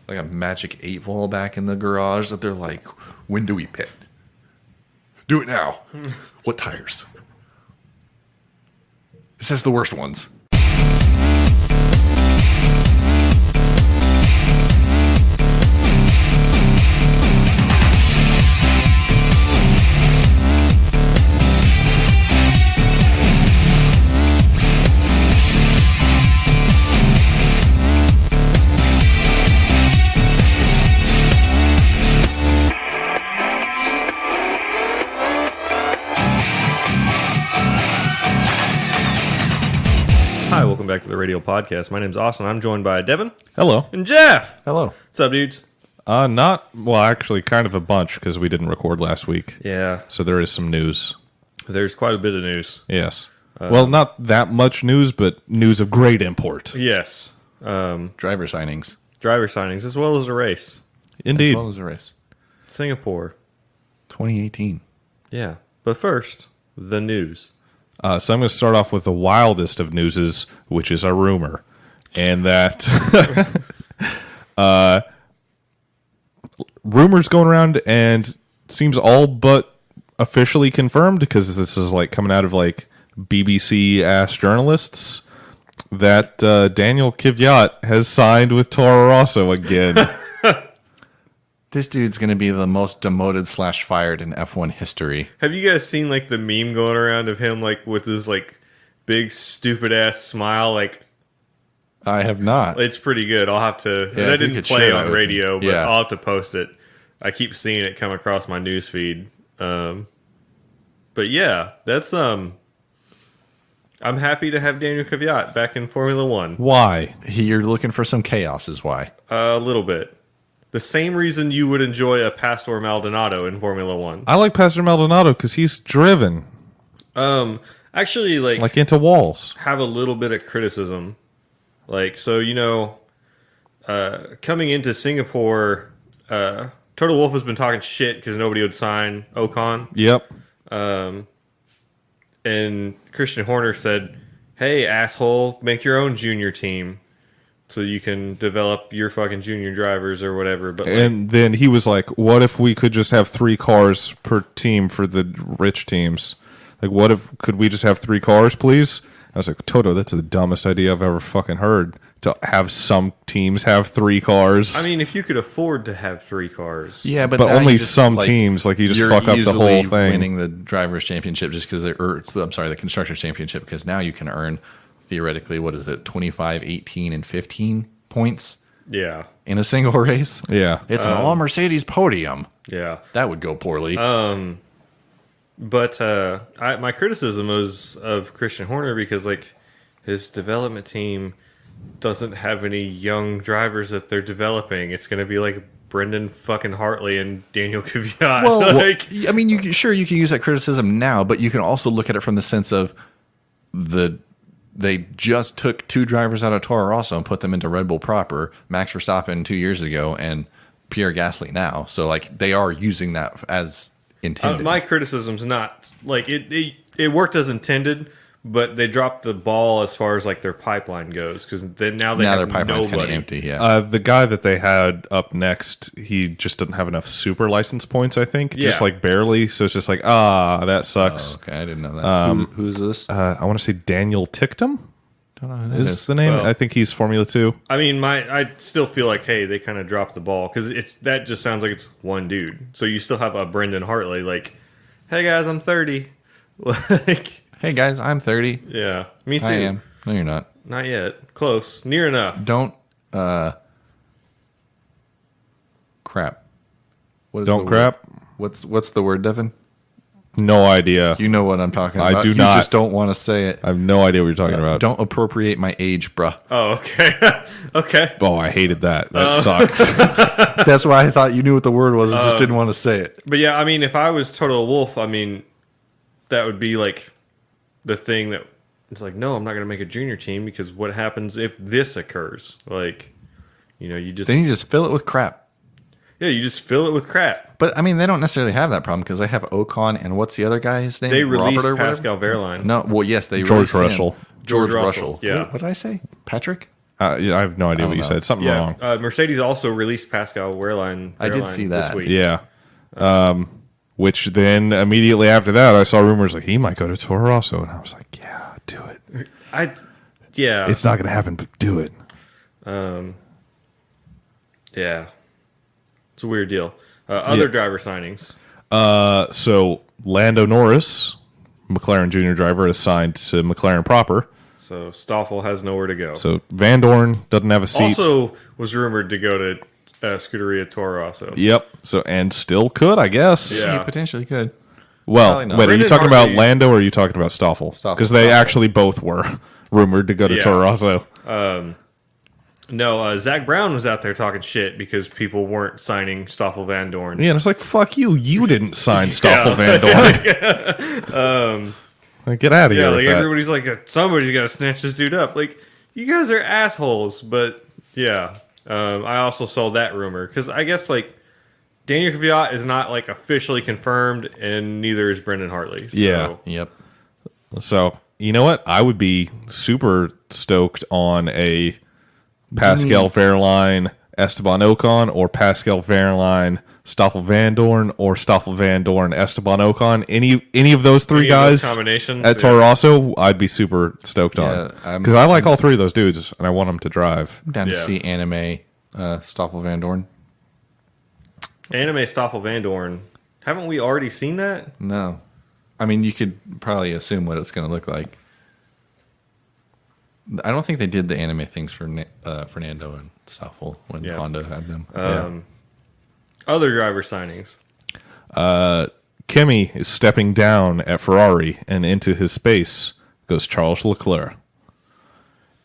like a magic 8-ball back in the garage that they're like, when do we pit? Do it now. What tires? It says the worst ones. Hi, welcome back to the Radial podcast. My name's Austin. I'm joined by Devin. Hello. And Jeff. Hello. What's up, dudes? Actually, kind of a bunch because we didn't record last week. Yeah. So there is some news. There's quite a bit of news. Yes. Well, not that much news, but news of great import. Yes. Driver signings. Driver signings as well as a race. Indeed. As well as a race. Singapore. 2018. Yeah. But first, the news. So I'm going to start off with the wildest of newses, which is a rumor. And that rumors going around and seems all but officially confirmed because this is like coming out of like BBC-ass journalists that Daniel Kvyat has signed with Toro Rosso again. This dude's going to be the most demoted / fired in F1 history. Have you guys seen like the meme going around of him like with his like big stupid ass smile? Like, I have not. it's pretty good. I'll have to. Yeah, and I if you didn't could play share it that on with me. radio, but Yeah. I'll have to post it. I keep seeing it come across my news feed. But yeah, that's I'm happy to have Daniel Kvyat back in Formula One. Why? You're looking for some chaos is why. A little bit. The same reason you would enjoy a Pastor Maldonado in Formula One. I like Pastor Maldonado because he's driven Actually, like into walls. have a little bit of criticism. Like, so, coming into Singapore, Total Wolff has been talking shit because nobody would sign Ocon. Yep. And Christian Horner said, hey, asshole, make your own junior team so you can develop your fucking junior drivers or whatever. But And then he was like, what if we could just have 3 cars per team for the rich teams? Like, what if, could we just have 3 cars, please? I was like, Toto, that's the dumbest idea I've ever fucking heard. To have some teams have 3 cars. I mean, if you could afford to have 3 cars. Yeah, but now only you just, some teams. Like, you just you're fuck up the whole easily thing. winning the drivers' championship just because the constructors' championship because now you can earn theoretically 25, 18, and 15 points Yeah. in a single race. Yeah. It's an all Mercedes podium. Yeah. That would go poorly. But my criticism was of Christian Horner because like his development team doesn't have any young drivers that they're developing. It's going to be like Brendan fucking Hartley and Daniel Kvyat. Well, like, I mean, you can use that criticism now, but you can also look at it from the sense of they just took 2 drivers out of Toro Rosso and put them into Red Bull proper, Max Verstappen 2 years ago and Pierre Gasly now. So like they are using that as intended. my criticism's not like it worked as intended, but they dropped the ball as far as like their pipeline goes because then now their have pipeline's kind of nobody. empty. Yeah. The guy that they had up next, he just doesn't have enough super license points, I think. Just Yeah. like barely. So it's just like, that sucks. Okay, I didn't know that. Who's this? I want to say Daniel Tictum Don't know who that is the name. Well- I think he's Formula 2. I mean, I still feel like, hey, they kind of dropped the ball because that just sounds like it's one dude. So you still have a Brendan Hartley, like, hey guys, I'm 30. Like, Hey guys, I'm 30. yeah, me too. I am. No, you're not. Not yet. Close. Near enough. Don't. Crap. What is Don't the crap? Word? What's the word, Devin? No idea. You know what I'm talking I about. do you not. just don't want to say it. I have no idea what you're talking about. Don't appropriate my age, bruh. Oh, okay. Okay. Oh, I hated that. That sucked. That's why I thought you knew what the word was. I just didn't want to say it. But yeah, I mean, if I was Total Wolff, I mean, that would be like the thing that it's like, no, I'm not going to make a junior team because what happens if this occurs? Like, you just Then you just fill it with crap. you just fill it with crap. But I mean, they don't necessarily have that problem because they have Ocon and what's the other guy's name? They released Robert or whatever? Pascal Wehrlein. No, well, yes, they George released him. Russell. George Russell, Russell. yeah. What did I say? Patrick? Yeah, I have no idea what you know. said. Something wrong. Mercedes also released Pascal Wehrlein. I did see that. this week. Yeah. Which then immediately after that, I saw rumors like he might go to Toro Rosso, and I was like, yeah, do it. It's not going to happen, but do it. Yeah. It's a weird deal. Other driver signings. So Lando Norris, McLaren Junior driver, is signed to McLaren proper. So Stoffel has nowhere to go. So Van Dorn doesn't have a seat. Also was rumored to go to Scuderia Toro Rosso. Yep. So and still could, I guess. Yeah. He potentially could. Well, Probably not. wait, are you Brendan talking about Hartley- Lando or are you talking about Stoffel? Stoffel. Because they actually both were rumored to go to Yeah. Toro Rosso. No, Zach Brown was out there talking shit because people weren't signing Stoffel Van Dorn. Yeah, and it's like, fuck you. You didn't sign Stoffel Van Dorn. Like, get out of Yeah, here. like with that. everybody's like, somebody's got to snatch this dude up. Like, you guys are assholes, but yeah. I also saw that rumor because I guess like Daniel Kvyat is not like officially confirmed, and neither is Brendan Hartley. So, Yeah. Yep. So, you know what? I would be super stoked on a Pascal Wehrlein, Esteban Ocon, or Pascal Wehrlein, Stoffel Van Dorn, or Stoffel Van Dorn, Esteban Ocon. Any of those three Any of those guys combinations, at Toro Rosso, I'd be super stoked on. I'm- Because I like all three of those dudes, and I want them to drive. I'm down to Yeah. see anime Stoffel Van Dorn. Anime Stoffel Van Dorn. Haven't we already seen that? No. I mean, you could probably assume what it's going to look like. I don't think they did the anime things for Fernando and Stoffel when Yeah. Honda had them. Other driver signings. Kimi is stepping down at Ferrari, and into his space goes Charles Leclerc,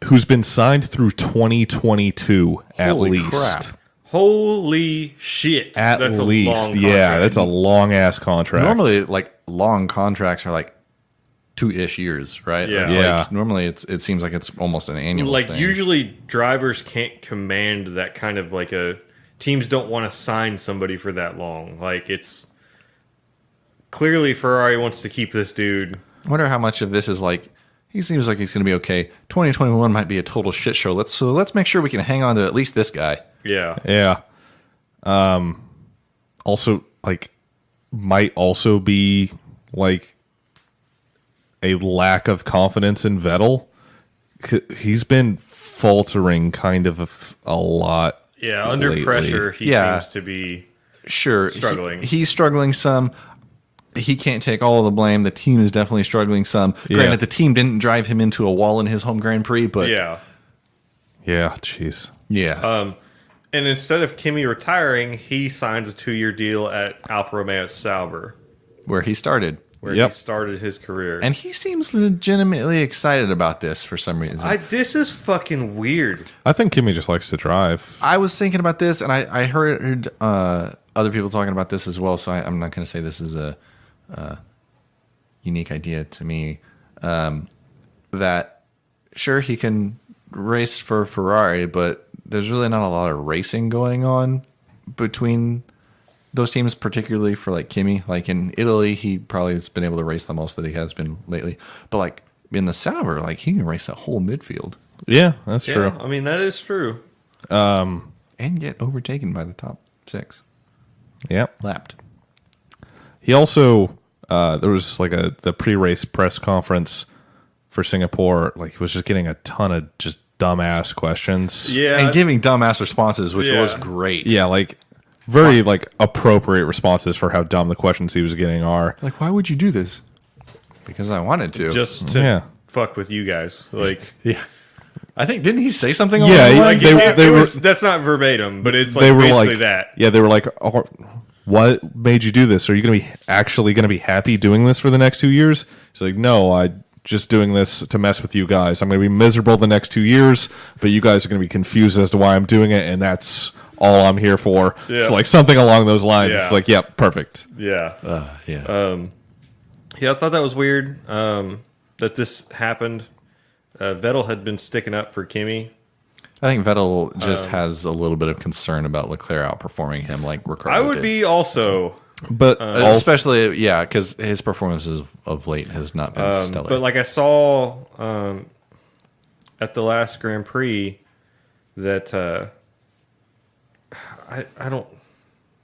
who's been signed through 2022 at Holy least. crap. Holy shit. At That's least, a long yeah, contract. that's a long ass contract. Normally, like long contracts are like 2-ish years, right? Yeah. It's Yeah. Like, normally, it seems like it's almost an annual. Like thing. usually drivers can't command that kind of like a teams don't want to sign somebody for that long. Like it's clearly Ferrari wants to keep this dude. I wonder how much of this is like. He seems like he's going to be okay. 2021 might be a total shit show. Let's make sure we can hang on to at least this guy. Yeah. Yeah. Also, like, might also be like a lack of confidence in Vettel. He's been faltering kind of a lot. Yeah, under lately. pressure he Yeah. seems to be Sure, Struggling. He's struggling some. He can't take all of the blame. The team is definitely struggling some. Yeah. Granted, the team didn't drive him into a wall in his home Grand Prix, but yeah. Yeah, jeez. yeah. And instead of Kimi retiring, he signs a 2-year deal at Alfa Romeo Sauber, where he started. where Yep. he started his career. And he seems legitimately excited about this for some reason. This is fucking weird. I think Kimi just likes to drive. I was thinking about this, and I heard other people talking about this as well, so I'm not going to say this is a unique idea to me. That, sure, he can race for Ferrari, but there's really not a lot of racing going on between those teams, particularly for like Kimi. Like in Italy, he probably has been able to race the most that he has been lately. But like in the Sauber, like he can race a whole midfield Yeah, that's Yeah, true. I mean that is true. and get overtaken by the top 6. Yep. Lapped. He also there was like the pre-race press conference for Singapore. Like he was just getting a ton of just dumbass questions. Yeah, And giving dumbass responses, which Yeah. was great. Yeah, like very like appropriate responses for how dumb the questions he was getting are. Like, why would you do this? Because I wanted to. just to Yeah. fuck with you guys. Like, yeah. I think didn't he say something? Yeah, along the he- lines? they were- that's not verbatim, but it's like They were basically like that. Yeah, they were like, oh, what made you do this? Are you going to be actually going to be happy doing this for the next 2 years? He's like, no, I just doing this to mess with you guys. I'm going to be miserable the next 2 years, but you guys are going to be confused as to why I'm doing it, and that's all I'm here for. Yeah. It's like something along those lines. Yeah. It's like, yep, perfect. Yeah. Yeah. Yeah, I thought that was weird that this happened. Vettel had been sticking up for Kimi. I think Vettel just has a little bit of concern about Leclerc outperforming him, like Ricardo I would did. be also, But also, Especially, yeah, because his performances of late has not been stellar. but like I saw at the last Grand Prix, that I don't.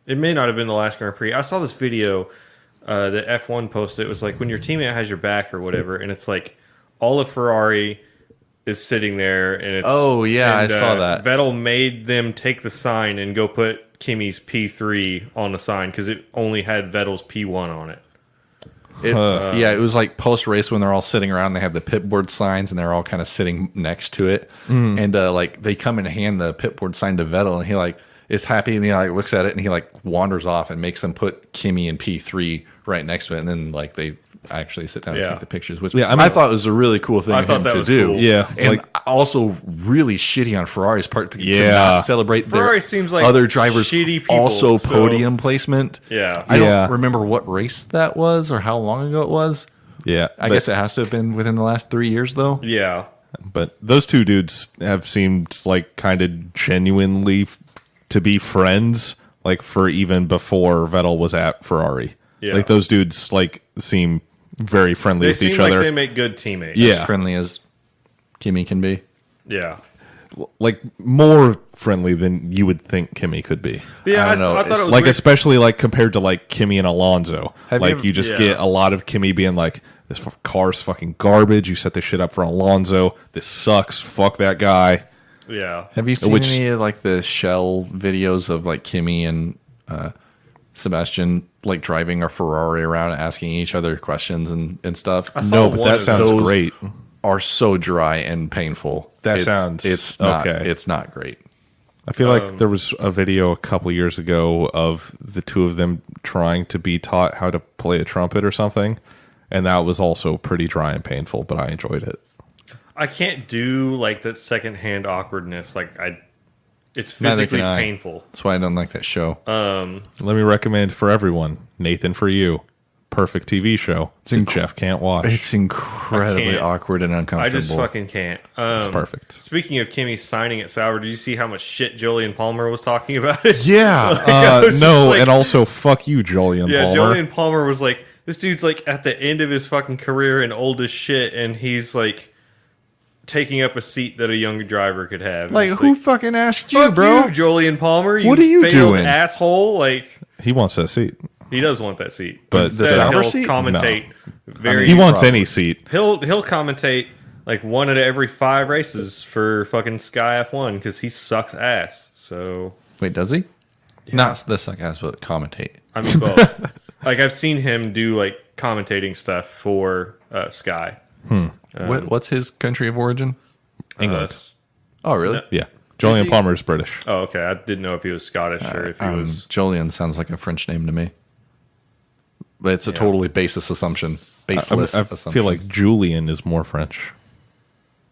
It may not have been the last Grand Prix. I saw this video that F1 posted. It was like when your teammate has your back or whatever, and it's like all of Ferrari is sitting there, and it's I saw that. Vettel made them take the sign and go put Kimi's P3 on the sign because it only had Vettel's P1 on it. It was like post race when they're all sitting around. They have the pitboard signs and they're all kind of sitting next to it. And like they come and hand the pitboard sign to Vettel, and he like is happy, and he like looks at it and he like wanders off and makes them put Kimi and P3 right next to it, and then like they actually sit down and take the pictures, which I thought was a really cool thing of him to do. Cool. Yeah, and like also really shitty on Ferrari's part to not celebrate Ferrari their seems like other drivers shitty people, also podium placement. Yeah, I don't remember what race that was or how long ago it was. Yeah, I guess it has to have been within the last 3 years though. Yeah, but those two dudes have seemed like kind of genuinely to be friends, like for even before Vettel was at Ferrari. Yeah, like those dudes like seem very friendly with each other. They make good teammates. As friendly as Kimi can be. Yeah, like more friendly than you would think Kimi could be. Yeah, I don't know. I thought it was like weird. especially like compared to like Kimi and Alonso. You just get a lot of Kimi being like, "This car's fucking garbage. You set this shit up for Alonso. This sucks. Fuck that guy." Yeah. Have you seen any of like the shell videos of like Kimi and Sebastian like driving a Ferrari around and asking each other questions and stuff? No, but that sounds great. Are so dry and painful. It's not okay. It's not great. I feel like there was a video a couple years ago of the two of them trying to be taught how to play a trumpet or something, and that was also pretty dry and painful, but I enjoyed it. I can't do like that secondhand awkwardness. It's physically painful. That's why I don't like that show. Let me recommend for everyone, Nathan For You. Perfect TV show. Jeff can't watch. It's incredibly awkward and uncomfortable. I just fucking can't. It's perfect. Speaking of Kimi signing at Sauber, did you see how much shit Julian Palmer was talking about it? Yeah. No, and also fuck you, Julian Palmer. Yeah, Julian Palmer was like, this dude's like at the end of his fucking career and old as shit, and he's like taking up a seat that a younger driver could have. Like, who fucking asked you, bro? You, Julian Palmer. What are you doing, asshole? Like, he wants that seat. He does want that seat, but the Sauber he'll seat? commentate. No. He wants any seat. He'll commentate like one out of every 5 races for fucking Sky F1 because he sucks ass. So wait, does he? Yeah. Not the suck ass, but commentate. I mean both. Like I've seen him do like commentating stuff for Sky. What's his country of origin? England. Oh, really? No. Yeah. Julian Palmer is British. Oh, okay. I didn't know if he was Scottish or if he was. Julian sounds like a French name to me. But it's a totally baseless assumption. Baseless I assumption. feel like Julian is more French.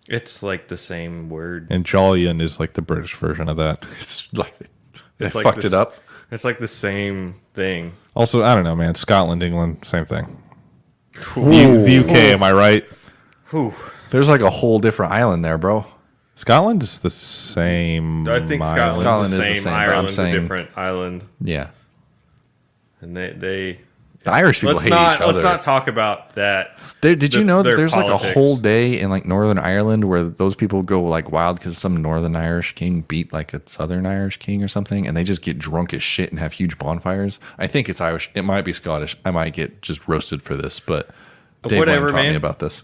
It's like the same word. And Julian is like the British version of that. It's like It's like fucked it up. It's like the same thing. Also, I don't know, man. Scotland, England, same thing. The UK, am I right? Whew. There's like a whole different island there, bro. Scotland is the same. I think Scotland's Scotland the is the same. same, but I'm Ireland's saying- a different island. Yeah. And they The Irish people hate each other. Let's not talk about that. Did you know that their there's politics. like a whole day in like Northern Ireland where those people go like wild because some Northern Irish king beat like a Southern Irish king or something, and they just get drunk as shit and have huge bonfires? I think it's Irish. It might be Scottish. I might get just roasted for this, but Dave Whatever, taught me man. about this.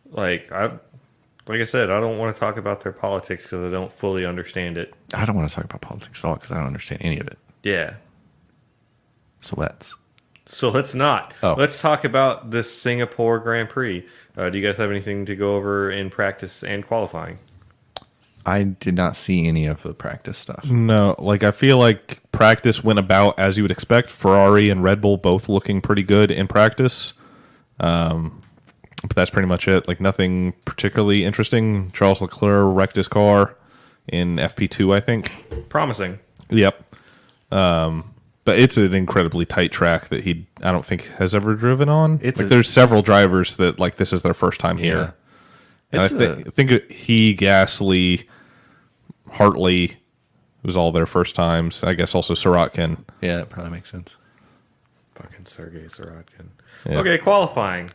Like I said, I don't want to talk about their politics because I don't fully understand it. I don't want to talk about politics at all because I don't understand any of it. Yeah. So let's. So let's not. Oh. Let's talk about the Singapore Grand Prix. Do you guys have anything to go over in practice and qualifying? I did not see any of the practice stuff. No, like I feel like practice went about as you would expect. Ferrari and Red Bull both looking pretty good in practice. But that's pretty much it. Like nothing particularly interesting. Charles Leclerc wrecked his car in FP2, I think. Promising. Yep. But it's an incredibly tight track that I don't think has ever driven on. There's several drivers that like this is their first time here. And I think Gasly, Hartley was all their first times. I guess also Sirotkin. Yeah, that probably makes sense. Fucking Sergei Sirotkin. Yeah. Okay, qualifying.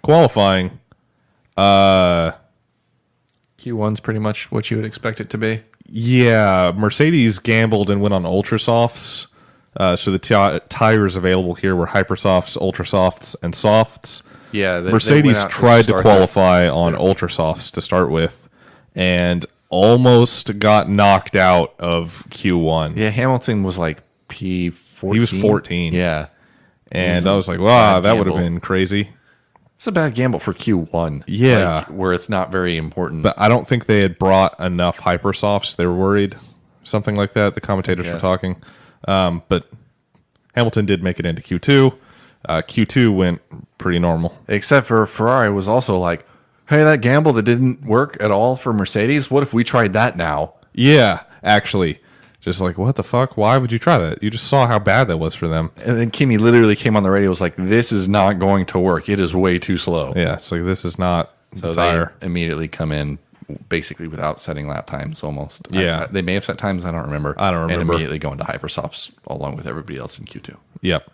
Q1's pretty much what you would expect it to be. Yeah, Mercedes gambled and went on ultra softs. So the tires available here were hypersofts, ultra softs, and softs. Yeah, Mercedes tried to qualify on ultra softs to start with, and almost got knocked out of Q1. Yeah, Hamilton was like P14. He was 14. Yeah. And I was like, wow, that would have been crazy. It's a bad gamble for Q1. Yeah. Like, where it's not very important. But I don't think they had brought enough hypersofts. They were worried. Something like that. The commentators were talking. But Hamilton did make it into Q2. Q2 went pretty normal. Except for Ferrari was also like, hey, that gamble that didn't work at all for Mercedes, what if we tried that now? Yeah, actually. Just like, what the fuck? Why would you try that? You just saw how bad that was for them. And then Kimi literally came on the radio, was like, this is not going to work. It is way too slow. Yeah, it's like, this is not So the tire. they immediately come in basically without setting lap times almost. Yeah. They may have set times, I don't remember. And remember. immediately go into hypersofts along with everybody else in Q2. Yep.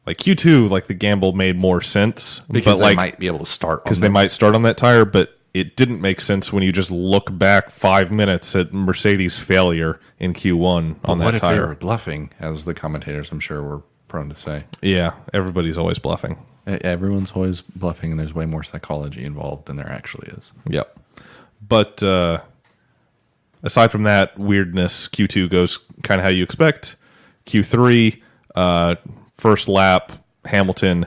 Like Q2, like the gamble made more sense. Because but they like, might be able to start on because they might start on that tire, but it didn't make sense when you just look back 5 minutes at Mercedes' failure in Q1 on that what if they tire. were bluffing, as the commentators, I'm sure, were prone to say. Yeah, everybody's always bluffing. Everyone's always bluffing, and there's way more psychology involved than there actually is. Yep. But aside from that weirdness, Q2 goes kind of how you expect. Q3, first lap, Hamilton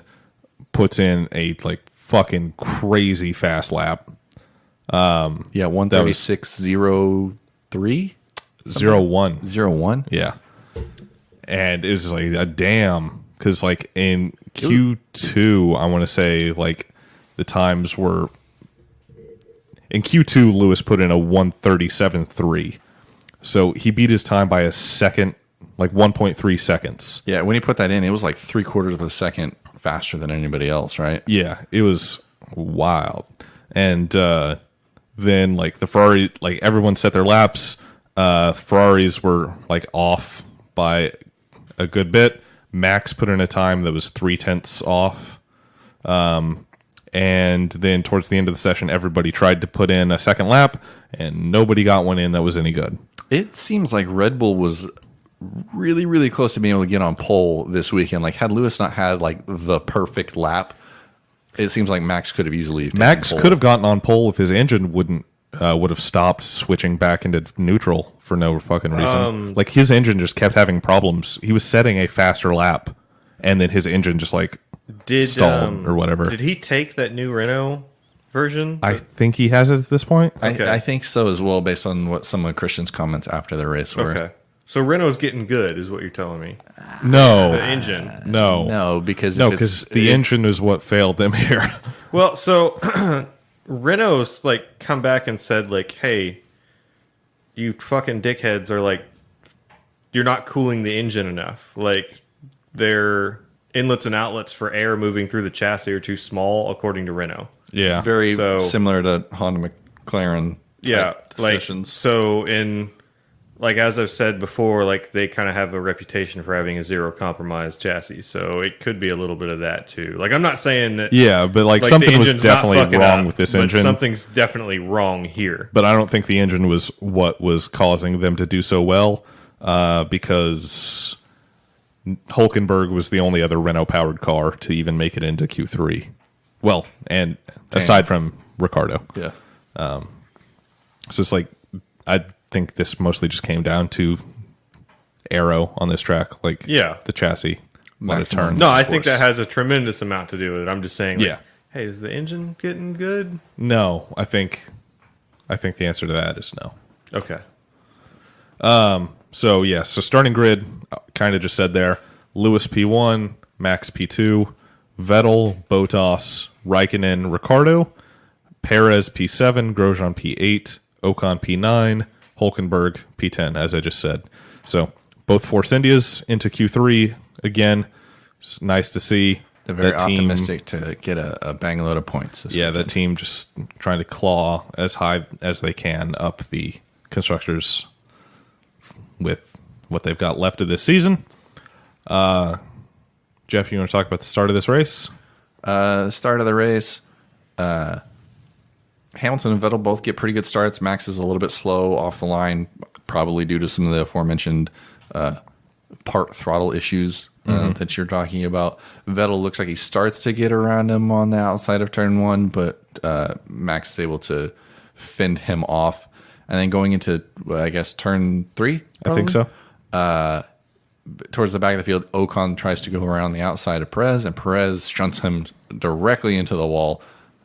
puts in a like fucking crazy fast lap. Yeah, 136.03? 0-1. 0-1? Yeah. And it was just like a damn, because like in Q2, I want to say like the times were in Q2, Lewis put in a 137.3. So he beat his time by a second, like 1.3 seconds. Yeah, when he put that in, it was like 3/4 of a second faster than anybody else, right? Yeah, it was wild. And then like the Ferrari, like everyone set their laps. Ferraris were like off by a good bit. Max put in a time that was 0.3 off. And then towards the end of the session, everybody tried to put in a second lap, and nobody got one in that was any good. It seems like Red Bull was really, really close to being able to get on pole this weekend. Like, had Lewis not had like the perfect lap, it seems like Max could have easily taken Max pole. could have gotten on pole if his engine would have stopped switching back into neutral for no fucking reason. Like his engine just kept having problems. He was setting a faster lap, and then his engine just like stalled or whatever. Did he take that new Renault version? I think he has it at this point. Okay. I think so as well, based on what some of Christian's comments after the race were. Okay. So Renault's getting good, is what you're telling me. No, The engine. no, No, because the engine is what failed them here. Well, so Renault's like come back and said like, "Hey, you fucking dickheads are like, you're not cooling the engine enough. Like, their inlets and outlets for air moving through the chassis are too small, according to Renault." Yeah, very So- similar to Honda McLaren. Yeah, like discussions. so in like as I've said before, like they kind of have a reputation for having a zero compromise chassis, so it could be a little bit of that too. Like I'm not saying that. yeah, but like the something was engine's not definitely fucking wrong up, with this but engine. Something's definitely wrong here. But I don't think the engine was what was causing them to do so well, because Hulkenberg was the only other Renault-powered car to even make it into Q3. Well, and aside from Ricardo. Yeah. So it's like, I think this mostly just came down to aero on this track. Like, Yeah. the chassis when it Maximum. turns. No, I think force. that has a tremendous amount to do with it. I'm just saying, like, Yeah. hey, is the engine getting good? No, I think the answer to that is no. Okay. So yeah, so starting grid, kind of just said there. Lewis P1, Max P2, Vettel, Bottas, Raikkonen, Ricardo, Perez P7, Grosjean P8, Ocon P9, Hulkenberg P10, as I just said. So both Force Indias into Q3 again. It's nice to see. They're very that team. optimistic to get a bang load of points. Yeah, that team just trying to claw as high as they can up the constructors with what they've got left of this season. Jeff, you want to talk about the start of this race? The start of the race, Hamilton and Vettel both get pretty good starts. Max is a little bit slow off the line, probably due to some of the aforementioned part throttle issues that you're talking about. Vettel looks like he starts to get around him on the outside of turn 1, but Max is able to fend him off. And then going into, I guess, turn 3? I think so. Towards the back of the field, Ocon tries to go around the outside of Perez, and Perez shunts him directly into the wall.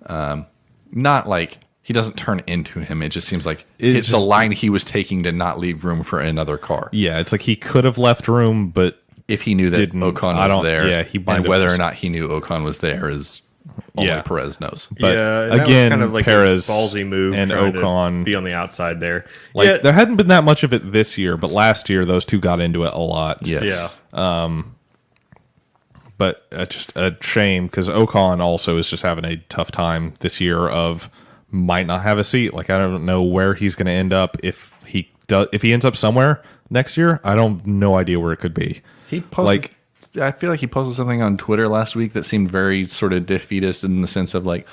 Not like he doesn't turn into him. It just seems like the line he was taking did not leave room for another car. Yeah, it's like he could have left room, but if he knew that Ocon was there, and whether or not he knew Ocon was there is only Perez knows. But that again, was kind of like Perez a ballsy move and Ocon be on the outside there. Like there hadn't been that much of it this year, but last year those two got into it a lot. Yes. Yeah. But just a shame because Ocon also is just having a tough time this year. Might not have a seat. Like I don't know where he's going to end up if he does. If he ends up somewhere next year, I don't no idea where it could be. He posted, I feel like he posted something on Twitter last week that seemed very sort of defeatist in the sense of like,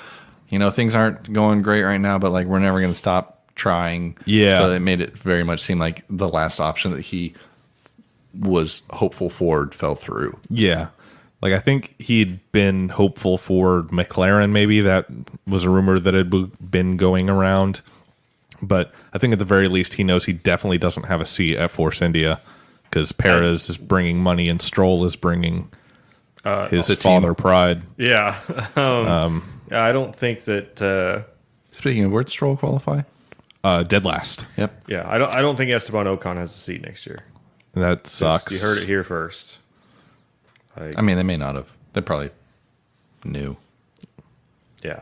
things aren't going great right now, but like we're never going to stop trying. Yeah. So it made it very much seem like the last option that he was hopeful for fell through. Yeah. Like I think he'd been hopeful for McLaren. Maybe that was a rumor that had been going around. But I think at the very least he knows he definitely doesn't have a seat at Force India. Because Perez is bringing money and Stroll is bringing his father pride. Yeah. I don't think that. Speaking of, where'd Stroll qualify? Dead last. Yep. Yeah, I don't think Esteban Ocon has a seat next year. That sucks. You heard it here first. I mean, they may not have. They probably knew. Yeah.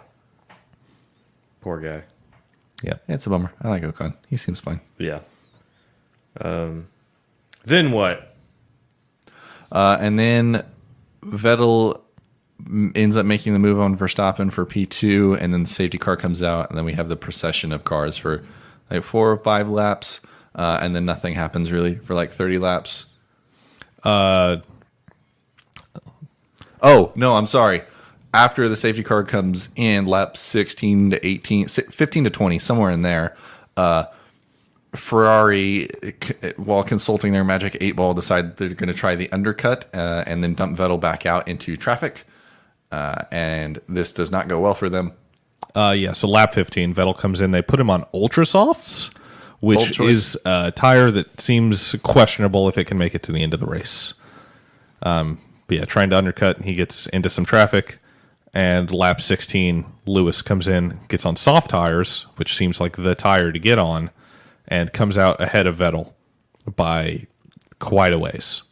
Poor guy. Yeah. It's a bummer. I like Ocon. He seems fine. Yeah. Then what? And then Vettel ends up making the move on Verstappen for P2, and then the safety car comes out, and then we have the procession of cars for like 4 or 5 laps, and then nothing happens really for like 30 laps. Oh, no, I'm sorry. After the safety car comes in, laps 16 to 18, 15 to 20, somewhere in there, Ferrari, while consulting their magic 8-ball, decide they're going to try the undercut and then dump Vettel back out into traffic. And this does not go well for them. So lap 15, Vettel comes in. They put him on Ultra Softs, which is a tire that seems questionable if it can make it to the end of the race. But yeah, trying to undercut, and he gets into some traffic. And lap 16, Lewis comes in, gets on soft tires, which seems like the tire to get on, and comes out ahead of Vettel by quite a ways.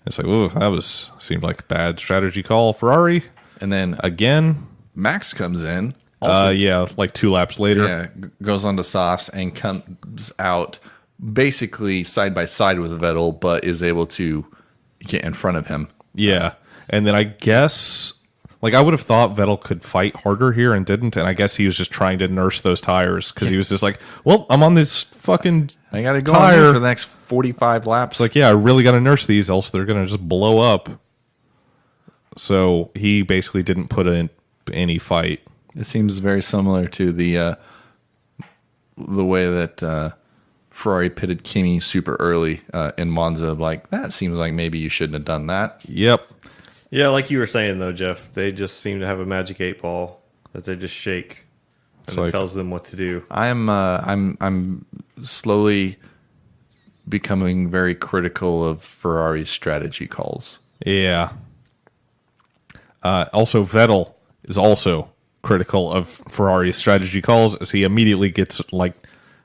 It's like, ooh, seemed like a bad strategy call, Ferrari. And then again, Max comes in. Like 2 laps later. Yeah, goes on to softs and comes out basically side by side with Vettel, but is able to get in front of him. Yeah. And then I guess, like, I would have thought Vettel could fight harder here and didn't. And I guess he was just trying to nurse those tires because he was just like, well, I'm on this fucking I got to go tire on this for the next 45 laps. It's like, yeah, I really got to nurse these, else they're going to just blow up. So he basically didn't put in any fight. It seems very similar to the way that Ferrari pitted Kimi super early in Monza. Like, that seems like maybe you shouldn't have done that. Yep. Yeah, like you were saying though, Jeff, they just seem to have a magic 8-ball that they just shake, and it tells them what to do. I'm slowly becoming very critical of Ferrari's strategy calls. Yeah. Also, Vettel is also critical of Ferrari's strategy calls as he immediately gets, like,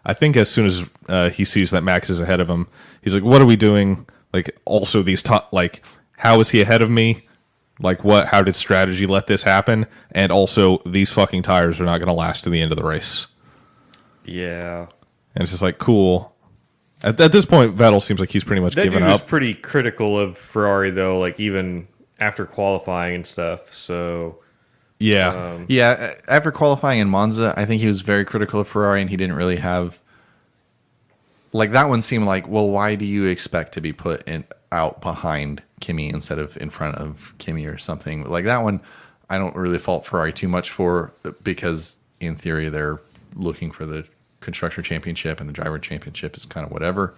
I think as soon as he sees that Max is ahead of him, he's like, what are we doing? Like, also these how is he ahead of me? Like, how did strategy let this happen? And also, these fucking tires are not going to last to the end of the race. Yeah. And it's just like, cool. At this point, Vettel seems like he's pretty much given up. He was pretty critical of Ferrari, though, like, even after qualifying and stuff, so... Yeah. After qualifying in Monza, I think he was very critical of Ferrari, and he didn't really have... Like, that one seemed like, well, why do you expect to be put out behind Kimi instead of in front of Kimi or something? Like, that one, I don't really fault Ferrari too much for, because in theory, they're looking for the constructor championship, and the driver championship is kind of whatever.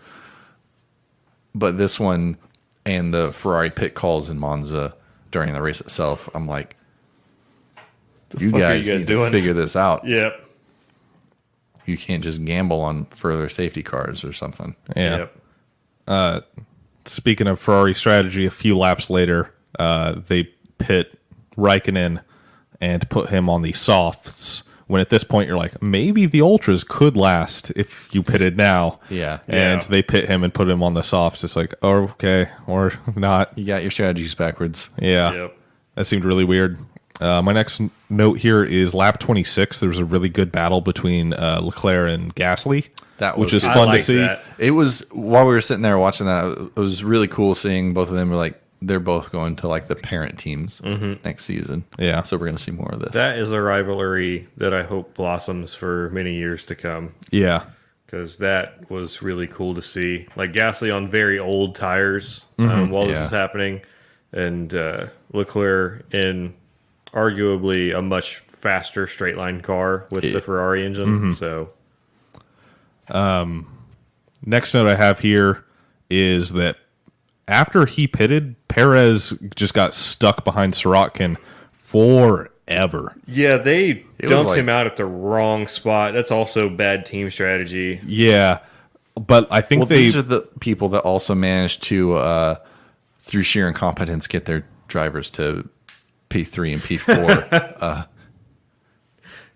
But this one and the Ferrari pit calls in Monza during the race itself, I'm like, you guys need to figure this out. Yep. You can't just gamble on further safety cars or something. Yeah. Speaking of Ferrari strategy, a few laps later, they pit Raikkonen and put him on the softs. When at this point you're like, maybe the ultras could last if you pitted now. Yeah. And they pit him and put him on the softs. It's like, oh, okay, or not. You got your strategies backwards. Yeah. Yep. That seemed really weird. My next note here is lap 26. There was a really good battle between Leclerc and Gasly, which is fun to see. That. It was, while we were sitting there watching that, it was really cool seeing both of them. Like, they're both going to like the parent teams next season. Yeah. So we're going to see more of this. That is a rivalry that I hope blossoms for many years to come. Yeah. Because that was really cool to see. Like Gasly on very old tires while this is happening. And Leclerc in arguably a much faster straight line car with the Ferrari engine. So, next note I have here is that after he pitted, Perez just got stuck behind Sirotkin forever. yeah, they dumped like- him out at the wrong spot. That's also bad team strategy. Yeah, but I think these are the people that also managed to, through sheer incompetence, get their drivers to P3 and P4.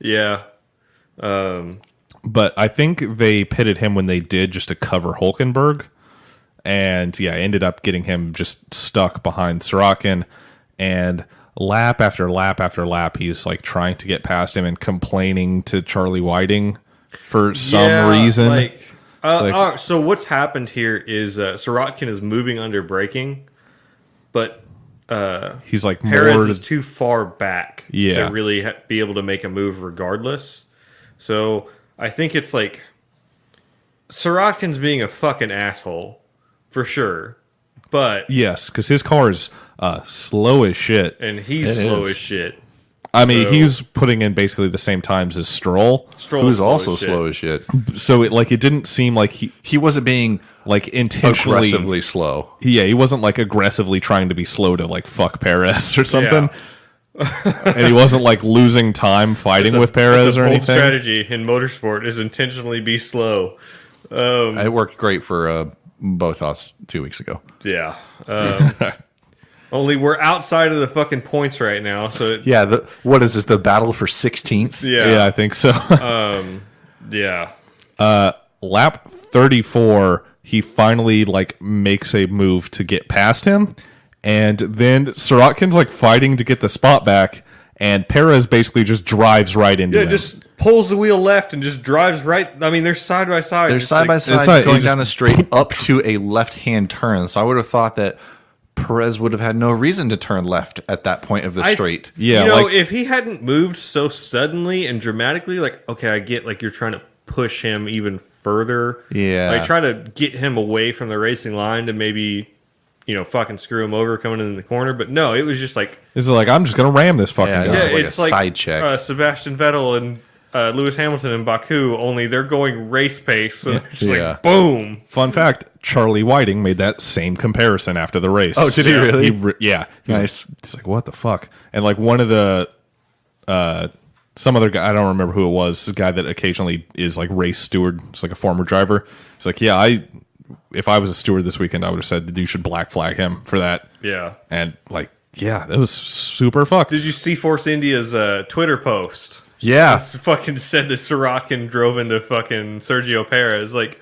Yeah. But I think they pitted him when they did just to cover Hulkenberg. And yeah, ended up getting him just stuck behind Sirotkin. And lap after lap after lap, he's like trying to get past him and complaining to Charlie Whiting for some reason. So what's happened here is Sirotkin is moving under braking, but he's like Perez is too far back Yeah. to really be able to make a move regardless. So I think it's like Sirotkin's being a fucking asshole for sure, but yes, because his car is slow as shit. and he's slow as shit. I mean, So- he's putting in basically the same times as Stroll. Stroll's Who's slow also as shit. slow as shit. So it didn't seem like he He wasn't being intentionally aggressively slow. Yeah, he wasn't like aggressively trying to be slow to like fuck Perez or something. And he wasn't like losing time fighting with Perez It's a or bold anything. strategy in motorsport is intentionally be slow. It worked great for both us 2 weeks ago. Yeah. Only we're outside of the fucking points right now, so Yeah, what is this? The battle for 16th? Yeah, I think so. yeah. Lap 34, he finally like makes a move to get past him, and then Sirotkin's like fighting to get the spot back, and Perez basically just drives right into him. Just pulls the wheel left and just drives right. I mean, they're side by side. They're Just side by like- side not- going it down the straight up to a left-hand turn. So I would have thought that Perez would have had no reason to turn left at that point of the straight. Yeah, you know, like- if he hadn't moved so suddenly and dramatically, like, okay, I get like you're trying to push him even further. Yeah. Like try to get him away from the racing line to maybe, fucking screw him over coming in the corner. But no, it was just like, This is like, I'm just gonna ram this fucking Yeah, guy. yeah. yeah, like it's a like side check. Sebastian Vettel and Lewis Hamilton in Baku, only they're going race pace. So it's just Yeah. like, boom. Fun fact: Charlie Whiting made that same comparison after the race. Oh, did he really? Yeah. Nice. It's like, what the fuck? And like one of the some other guy, I don't remember who it was, a guy that occasionally is like race steward. It's like a former driver. It's like, yeah, if I was a steward this weekend, I would have said that you should black flag him for that. Yeah. And like, yeah, that was super fucked. Did you see Force India's Twitter post? Yeah. It's fucking said that Sirotkin drove into fucking Sergio Perez. Like,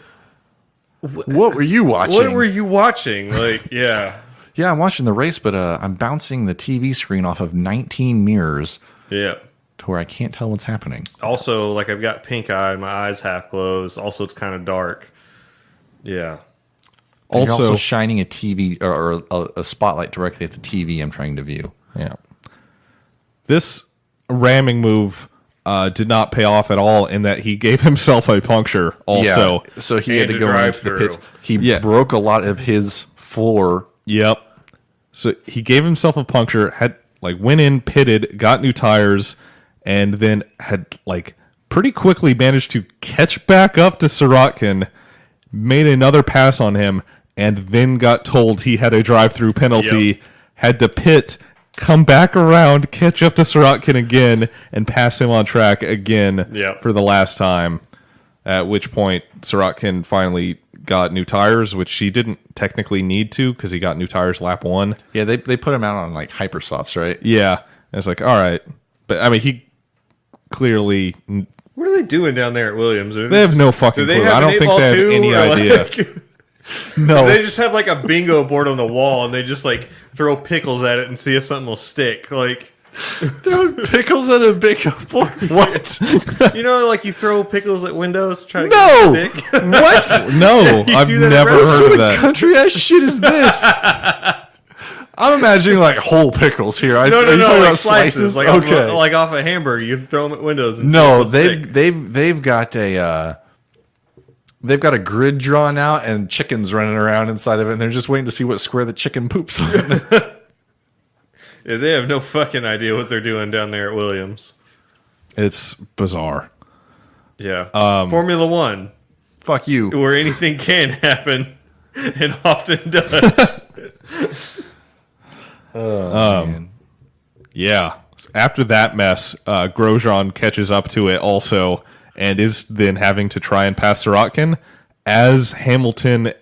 What were you watching? what were you watching? Like, yeah. Yeah, I'm watching the race, but I'm bouncing the TV screen off of 19 mirrors Yeah. to where I can't tell what's happening. Also, like, I've got pink eye, my eyes half closed. Also, it's kind of dark. Yeah. And you're Also- also shining a TV or a spotlight directly at the TV I'm trying to view. Yeah. This ramming move did not pay off at all in that he gave himself a puncture also. Yeah, so he had And to a go into the drive-through. pits. He Yeah. broke a lot of his floor. Yep. So he gave himself a puncture, went in, pitted, got new tires, and then had like pretty quickly managed to catch back up to Sirotkin, made another pass on him, and then got told he had a drive-through penalty, had to pit, come back around, catch up to Sirotkin again, and pass him on track again for the last time. At which point, Sirotkin finally got new tires, which he didn't technically need to because he got new tires lap 1. Yeah, they put him out on like hypersofts, right? Yeah. And it's like, all right. But I mean, he clearly... What are they doing down there at Williams? They have no fucking clue. I don't think they have any idea. No. They just have like a bingo board on the wall and they just like throw pickles at it and see if something will stick. Like throw pickles at a bingo board? What? You know, like you throw pickles at windows to try to No! get it to stick? What? No, I've never heard of that. What country ass shit is this? I'm imagining like whole pickles here. No, are you talking like about slices, like okay. like off a hamburger. You throw them at windows. And No, stick. they've got a grid drawn out and chickens running around inside of it, and they're just waiting to see what square the chicken poops on. Yeah, they have no fucking idea what they're doing down there at Williams. It's bizarre. Yeah, Formula One, Fuck you. where anything can happen, and often does. Man. Yeah. After that mess, Grosjean catches up to it also and is then having to try and pass Sirotkin as Hamilton